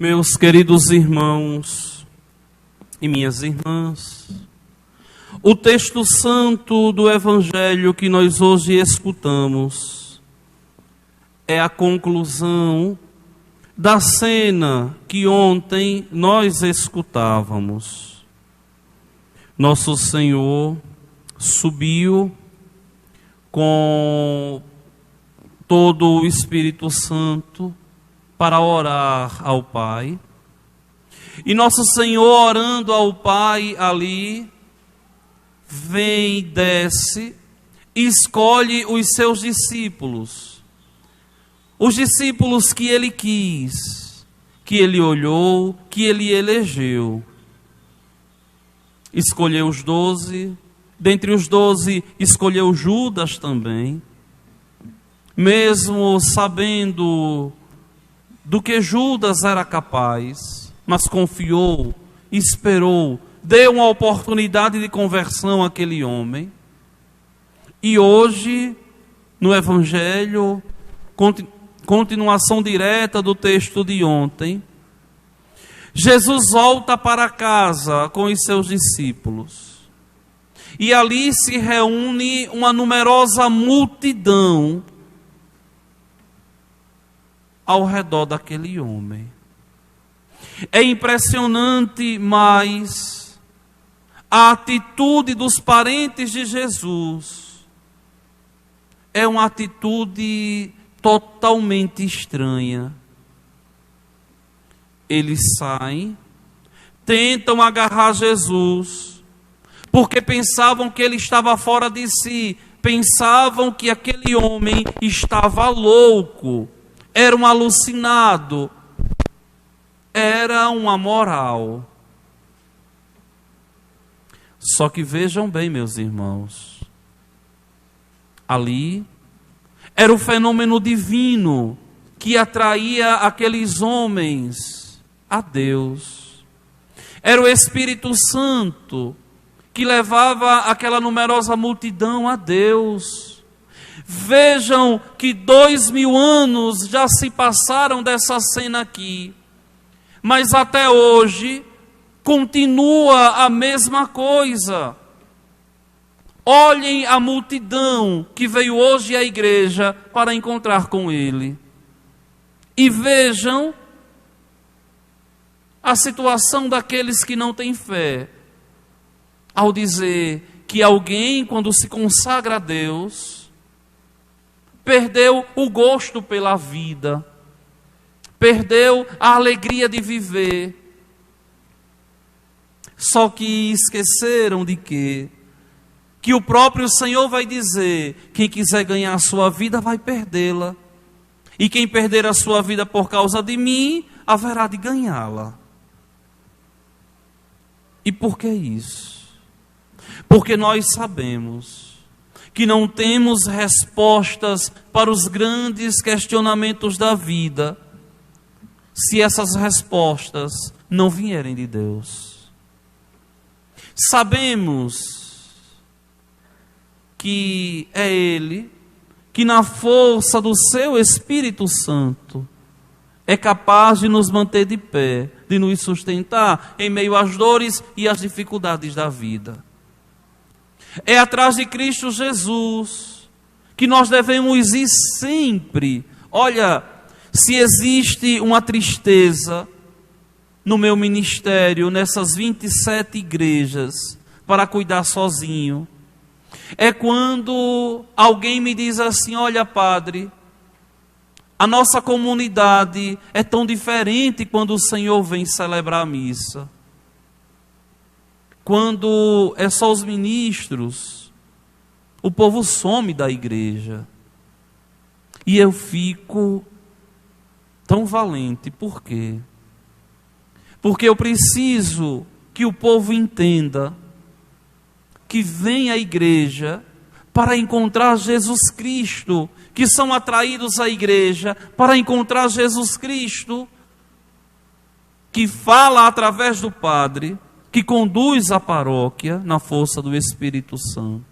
Meus queridos irmãos e minhas irmãs, o texto santo do Evangelho que nós hoje escutamos é a conclusão da cena que ontem nós escutávamos. Nosso Senhor subiu com todo o Espírito Santo para orar ao Pai. E Nosso Senhor, orando ao Pai ali, vem, desce, e escolhe os seus discípulos. Os discípulos que Ele quis, que Ele olhou, que Ele elegeu. Escolheu os 12, dentre os 12 escolheu Judas também. Mesmo sabendo do que Judas era capaz, mas confiou, esperou, deu uma oportunidade de conversão àquele homem. E hoje, no Evangelho, continuação direta do texto de ontem, Jesus volta para casa com os seus discípulos. E ali se reúne uma numerosa multidão ao redor daquele homem. É impressionante, mas a atitude dos parentes de Jesus é uma atitude totalmente estranha. Eles saem, tentam agarrar Jesus, porque pensavam que ele estava fora de si, pensavam que aquele homem estava louco, era um alucinado, era um amoral. Só que vejam bem, meus irmãos, ali era o fenômeno divino que atraía aqueles homens a Deus. Era o Espírito Santo que levava aquela numerosa multidão a Deus. Vejam que 2000 anos já se passaram dessa cena aqui, mas até hoje continua a mesma coisa. Olhem a multidão que veio hoje à igreja para encontrar com ele. E vejam a situação daqueles que não têm fé, ao dizer que alguém, quando se consagra a Deus, perdeu o gosto pela vida, perdeu a alegria de viver. Só que esqueceram de quê? Que o próprio Senhor vai dizer: quem quiser ganhar a sua vida vai perdê-la, e quem perder a sua vida por causa de mim, haverá de ganhá-la. E por que isso? Porque nós sabemos que não temos respostas para os grandes questionamentos da vida, se essas respostas não vierem de Deus. Sabemos que é Ele que, na força do seu Espírito Santo, é capaz de nos manter de pé, de nos sustentar em meio às dores e às dificuldades da vida. É atrás de Cristo Jesus que nós devemos ir sempre. Olha, se existe uma tristeza no meu ministério, nessas 27 igrejas, para cuidar sozinho, é quando alguém me diz assim: olha, padre, a nossa comunidade é tão diferente quando o Senhor vem celebrar a missa. Quando é só os ministros, o povo some da igreja. E eu fico tão valente. Por quê? Porque eu preciso que o povo entenda que vem à igreja para encontrar Jesus Cristo, que são atraídos à igreja para encontrar Jesus Cristo, que fala através do padre, que conduz a paróquia na força do Espírito Santo.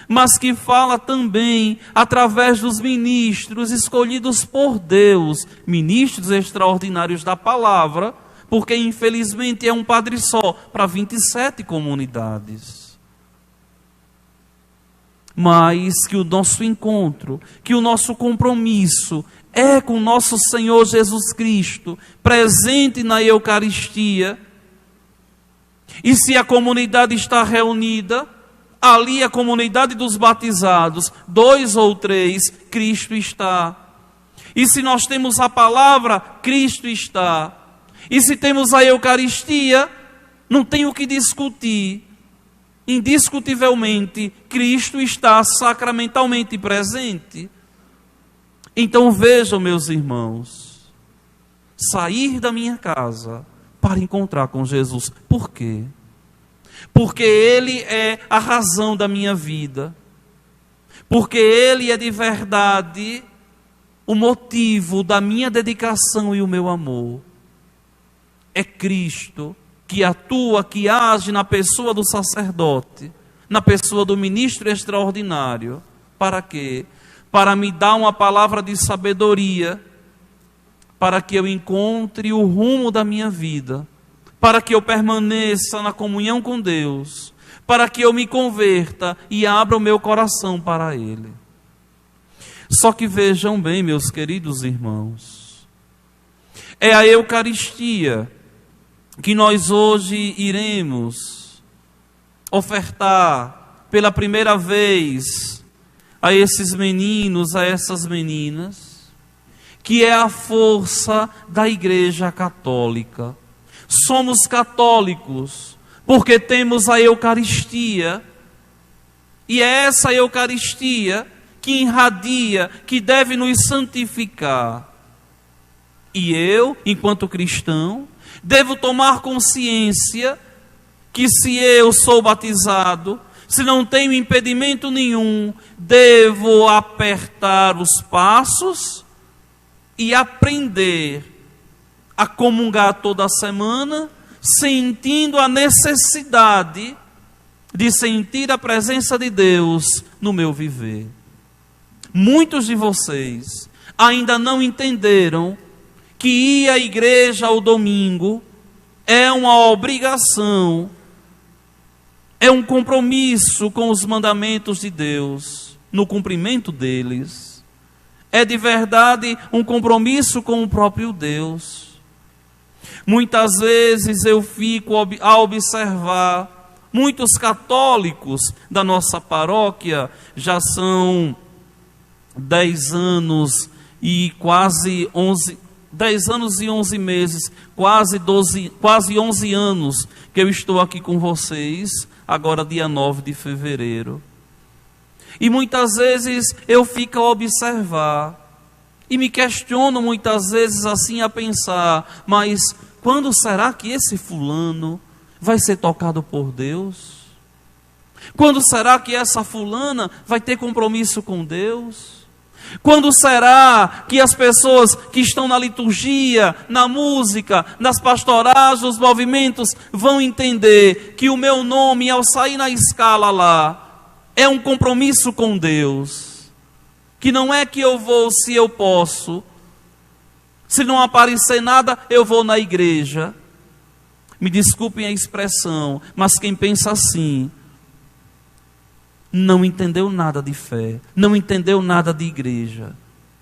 mas que fala também através dos ministros escolhidos por Deus, ministros extraordinários da palavra, porque infelizmente é um padre só para 27 comunidades. Mas que o nosso encontro, que o nosso compromisso é com nosso Senhor Jesus Cristo, presente na Eucaristia. E se a comunidade está reunida, ali a comunidade dos batizados, 2 ou 3, Cristo está. E se nós temos a palavra, Cristo está. E se temos a Eucaristia, não tem o que discutir. Indiscutivelmente, Cristo está sacramentalmente presente. Então vejam, meus irmãos, sair da minha casa para encontrar com Jesus. Por quê? Porque Ele é a razão da minha vida. Porque Ele é de verdade o motivo da minha dedicação e o meu amor. É Cristo que atua, que age na pessoa do sacerdote, na pessoa do ministro extraordinário. Para quê? Para me dar uma palavra de sabedoria, para que eu encontre o rumo da minha vida, para que eu permaneça na comunhão com Deus, para que eu me converta e abra o meu coração para Ele. Só que vejam bem, meus queridos irmãos, é a Eucaristia que nós hoje iremos ofertar pela primeira vez a esses meninos, a essas meninas, que é a força da Igreja Católica. Somos católicos porque temos a Eucaristia, e é essa Eucaristia que irradia, que deve nos santificar. E eu, enquanto cristão, devo tomar consciência que se eu sou batizado, se não tenho impedimento nenhum, devo apertar os passos e aprender a comungar toda semana, sentindo a necessidade de sentir a presença de Deus no meu viver. Muitos de vocês ainda não entenderam que ir à igreja ao domingo é uma obrigação, é um compromisso com os mandamentos de Deus, no cumprimento deles. É de verdade um compromisso com o próprio Deus. Muitas vezes eu fico a observar muitos católicos da nossa paróquia, já são 10 anos e 11 meses, quase 11 anos que eu estou aqui com vocês, agora dia 9 de fevereiro. E muitas vezes eu fico a observar e me questiono muitas vezes assim a pensar, mas quando será que esse fulano vai ser tocado por Deus? Quando será que essa fulana vai ter compromisso com Deus? Quando será que as pessoas que estão na liturgia, na música, nas pastorais, nos movimentos, vão entender que o meu nome, ao sair na escala lá, é um compromisso com Deus? Que não é que eu vou se eu posso, se não aparecer nada, eu vou na igreja. Me desculpem a expressão, mas quem pensa assim não entendeu nada de fé, não entendeu nada de igreja.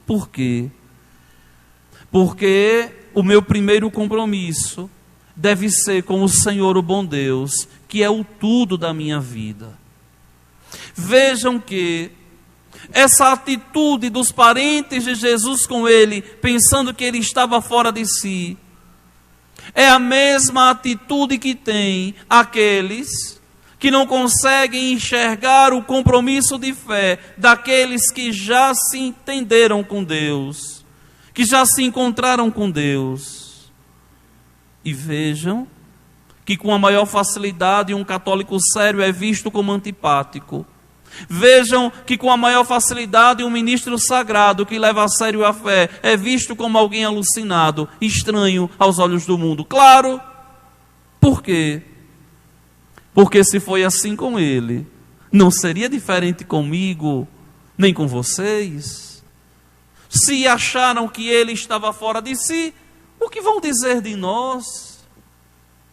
Por quê? Porque o meu primeiro compromisso deve ser com o Senhor, o bom Deus, que é o tudo da minha vida. Vejam que essa atitude dos parentes de Jesus com ele, pensando que ele estava fora de si, é a mesma atitude que tem aqueles que não conseguem enxergar o compromisso de fé daqueles que já se entenderam com Deus, que já se encontraram com Deus. E vejam que com a maior facilidade um católico sério é visto como antipático. Vejam que com a maior facilidade um ministro sagrado que leva a sério a fé é visto como alguém alucinado, estranho aos olhos do mundo. Claro, por quê? Porque se foi assim com ele, Não seria diferente comigo, nem com vocês? Se acharam que ele estava fora de si, o que vão dizer de nós?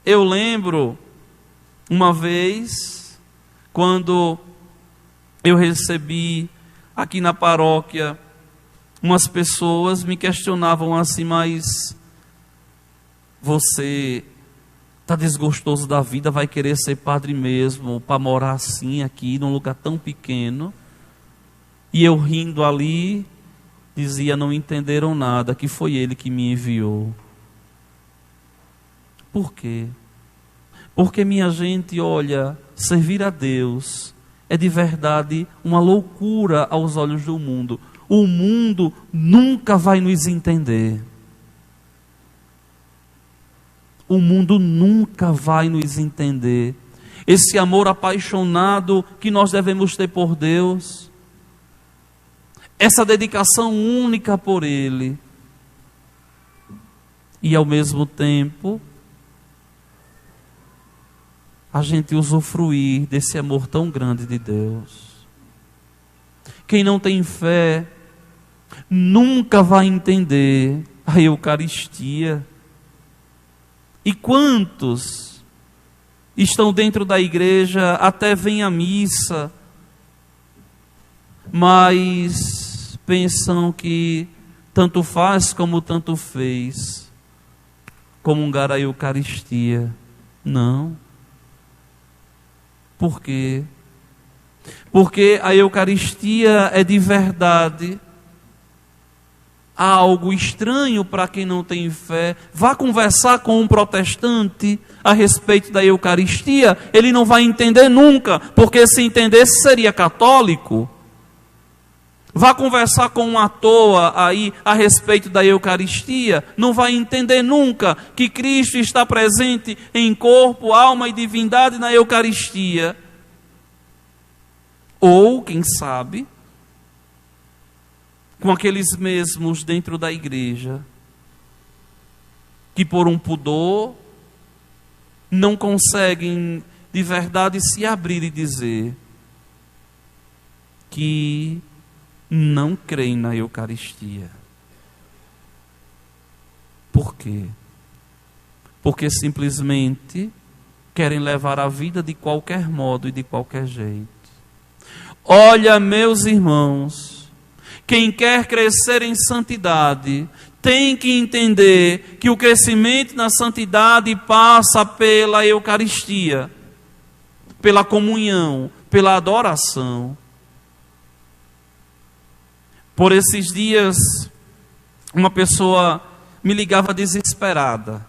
Eu lembro uma vez, quando eu recebi aqui na paróquia, umas pessoas me questionavam assim: mas você está desgostoso da vida, vai querer ser padre mesmo, para morar assim aqui, num lugar tão pequeno? E eu rindo ali, dizia: não entenderam nada, que foi ele que me enviou. Por quê? Porque, minha gente, olha, servir a Deus é de verdade uma loucura aos olhos do mundo. O mundo nunca vai nos entender. O mundo nunca vai nos entender. Esse amor apaixonado que nós devemos ter por Deus, essa dedicação única por Ele, e ao mesmo tempo a gente usufruir desse amor tão grande de Deus. Quem não tem fé nunca vai entender a Eucaristia. E quantos estão dentro da igreja, até vêm à missa, mas pensam que tanto faz como tanto fez comungar a Eucaristia? Não. Por quê? Porque a Eucaristia é de verdade algo estranho para quem não tem fé. Vá conversar com um protestante a respeito da Eucaristia, ele não vai entender nunca, porque se entendesse seria católico. Vá conversar com uma toa aí a respeito da Eucaristia, não vai entender nunca que Cristo está presente em corpo, alma e divindade na Eucaristia. Ou, quem sabe, com aqueles mesmos dentro da igreja, que por um pudor não conseguem de verdade se abrir e dizer que não creem na Eucaristia. Por quê? Porque simplesmente querem levar a vida de qualquer modo e de qualquer jeito. Olha, meus irmãos, quem quer crescer em santidade tem que entender que o crescimento na santidade passa pela Eucaristia, pela comunhão, pela adoração. Por esses dias, uma pessoa me ligava desesperada: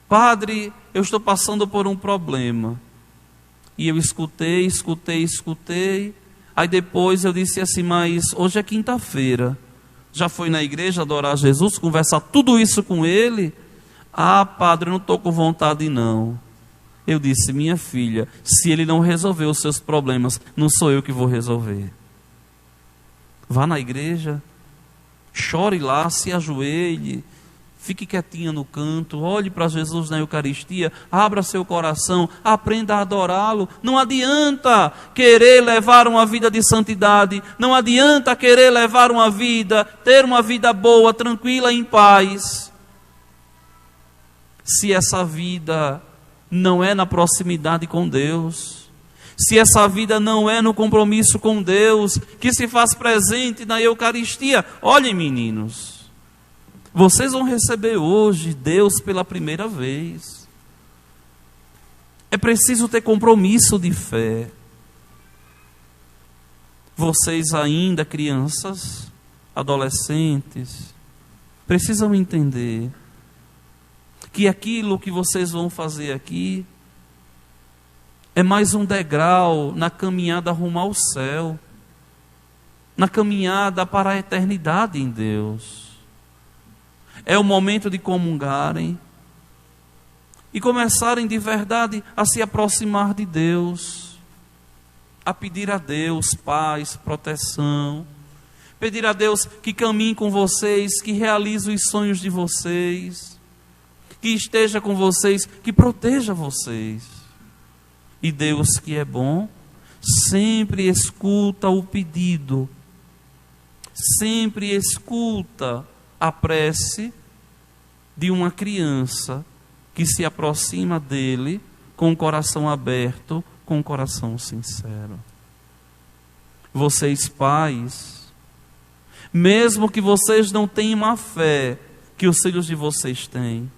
padre, eu estou passando por um problema. E eu escutei. Aí depois eu disse assim: mas hoje é quinta-feira, já foi na igreja adorar Jesus, conversar tudo isso com ele? Ah, padre, eu não estou com vontade não. Eu disse: minha filha, se ele não resolver os seus problemas, não sou eu que vou resolver. Vá na igreja, chore lá, se ajoelhe, fique quietinha no canto, olhe para Jesus na Eucaristia, abra seu coração, aprenda a adorá-lo. Não adianta querer levar uma vida de santidade, não adianta querer levar uma vida, ter uma vida boa, tranquila, em paz, se essa vida não é na proximidade com Deus, se essa vida não é no compromisso com Deus, que se faz presente na Eucaristia. Olhem, meninos, vocês vão receber hoje Deus pela primeira vez. É preciso ter compromisso de fé. Vocês ainda, crianças, adolescentes, precisam entender que aquilo que vocês vão fazer aqui é mais um degrau na caminhada rumo ao céu, na caminhada para a eternidade em Deus. É o momento de comungarem e começarem de verdade a se aproximar de Deus, a pedir a Deus paz, proteção, pedir a Deus que caminhe com vocês, que realize os sonhos de vocês, que esteja com vocês, que proteja vocês. E Deus, que é bom, sempre escuta o pedido, sempre escuta a prece de uma criança que se aproxima dele com o coração aberto, com o coração sincero. Vocês pais, mesmo que vocês não tenham a fé que os filhos de vocês têm,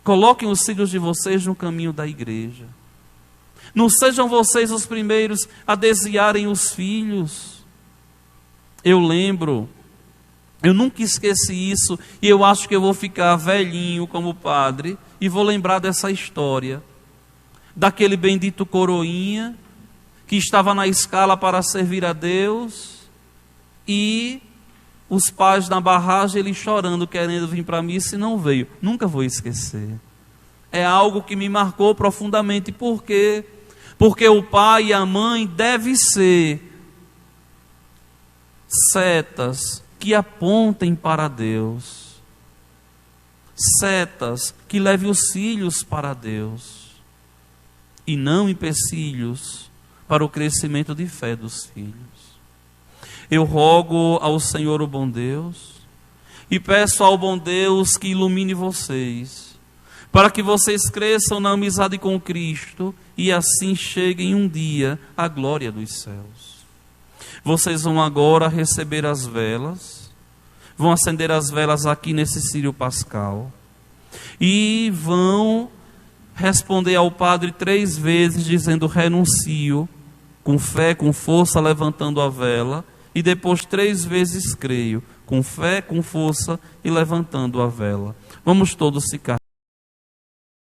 coloquem os filhos de vocês no caminho da igreja. Não sejam vocês os primeiros a desviarem os filhos. Eu lembro, eu nunca esqueci isso, e eu acho que eu vou ficar velhinho como padre, e vou lembrar dessa história, daquele bendito coroinha, que estava na escala para servir a Deus, e os pais na barragem, ele chorando, querendo vir para a missa e não veio. Nunca vou esquecer. É algo que me marcou profundamente. Por quê? Porque o pai e a mãe devem ser setas que apontem para Deus, setas que levem os filhos para Deus, e não empecilhos para o crescimento de fé dos filhos. Eu rogo ao Senhor, o bom Deus, e peço ao bom Deus que ilumine vocês, para que vocês cresçam na amizade com Cristo e assim cheguem um dia à glória dos céus. Vocês vão agora receber as velas, vão acender as velas aqui nesse círio pascal e vão responder ao Padre 3 vezes dizendo renuncio, com fé, com força, levantando a vela, e depois 3 vezes creio, com fé, com força e levantando a vela. Vamos todos ficar.